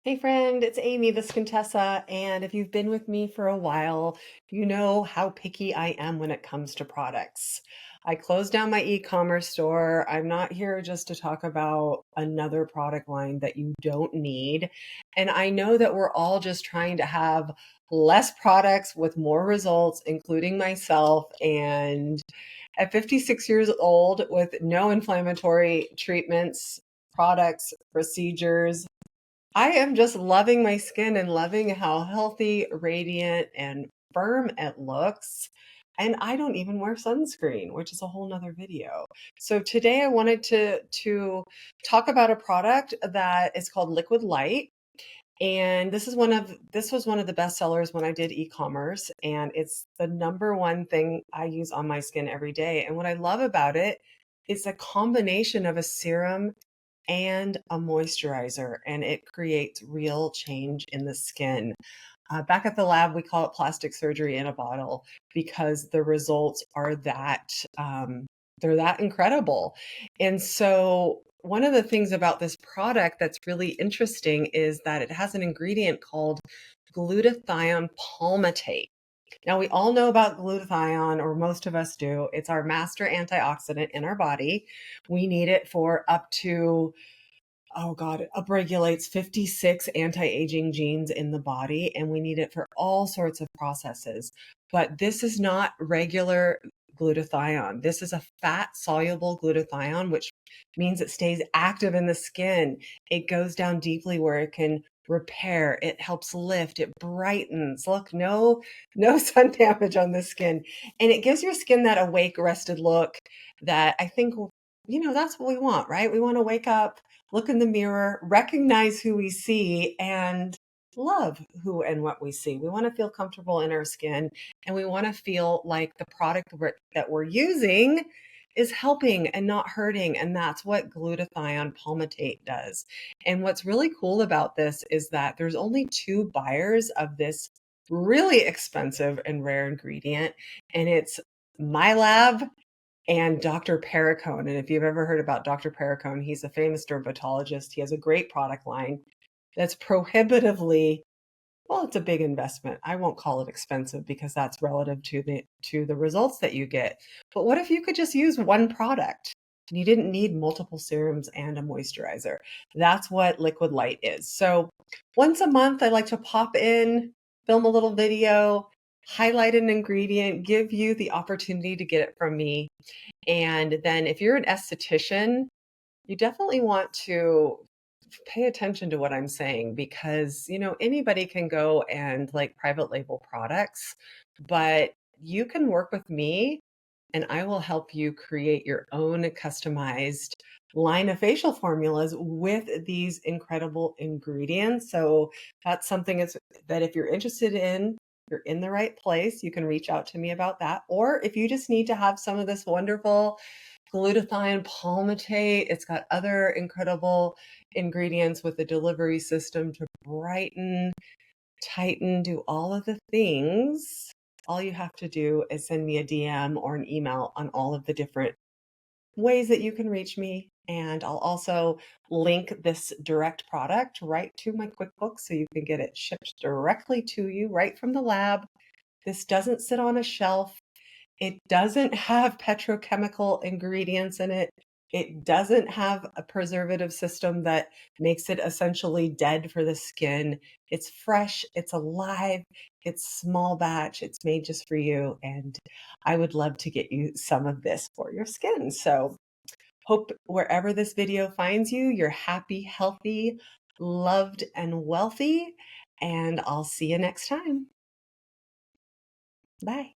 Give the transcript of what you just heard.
Hey friend, it's Amy, the Skintessa, and if you've been with me for a while, you know how picky I am when it comes to products. I closed down my e-commerce store. I'm not here just to talk about another product line that you don't need. And I know that we're all just trying to have less products with more results, including myself. And at 56 years old, with no inflammatory treatments, products, procedures, I am just loving my skin and loving how healthy, radiant, and firm it looks. And I don't even wear sunscreen, which is a whole nother video. So today I wanted to talk about a product that is called Liquid Light. And this was one of the best sellers when I did e-commerce. And it's the number one thing I use on my skin every day. And what I love about it is a combination of a serum and a moisturizer, and it creates real change in the skin. Back at the lab, we call it plastic surgery in a bottle because the results are they're that incredible. And so, one of the things about this product that's really interesting is that it has an ingredient called glutathione palmitate. Now, we all know about glutathione, or most of us do. It's our master antioxidant in our body. We need it for up to oh God, it upregulates 56 anti-aging genes in the body, and we need it for all sorts of processes. But this is not regular glutathione. This is a fat-soluble glutathione, which means it stays active in the skin. It goes down deeply where it can repair, it helps lift, it brightens. Look, no sun damage on the skin. And it gives your skin that awake, rested look that I think, that's what we want, right? We want to wake up, look in the mirror, recognize who we see, and love who and what we see. We want to feel comfortable in our skin, and we want to feel like the product that we're using is helping and not hurting. And that's what glutathione palmitate does. And what's really cool about this is that there's only two buyers of this really expensive and rare ingredient, and it's my lab and Dr. Perricone. And if you've ever heard about Dr. Perricone, he's a famous dermatologist. He has a great product line that's prohibitively, well, it's a big investment. I won't call it expensive because that's relative to the results that you get. But what if you could just use one product and you didn't need multiple serums and a moisturizer? That's what Liquid Light is. So once a month, I like to pop in, film a little video, highlight an ingredient, give you the opportunity to get it from me. And then if you're an esthetician, you definitely want to pay attention to what I'm saying because, anybody can go and like private label products, but you can work with me and I will help you create your own customized line of facial formulas with these incredible ingredients. So that's something that if you're interested in, you're in the right place. You can reach out to me about that. Or if you just need to have some of this wonderful glutathione palmitate, it's got other incredible ingredients with the delivery system to brighten, tighten, do all of the things. All you have to do is send me a DM or an email on all of the different ways that you can reach me. And I'll also link this direct product right to my QuickBooks so you can get it shipped directly to you right from the lab. This doesn't sit on a shelf. It doesn't have petrochemical ingredients in it. It doesn't have a preservative system that makes it essentially dead for the skin. It's fresh, it's alive, it's small batch, it's made just for you. And I would love to get you some of this for your skin. So, hope wherever this video finds you, you're happy, healthy, loved, and wealthy. And I'll see you next time. Bye.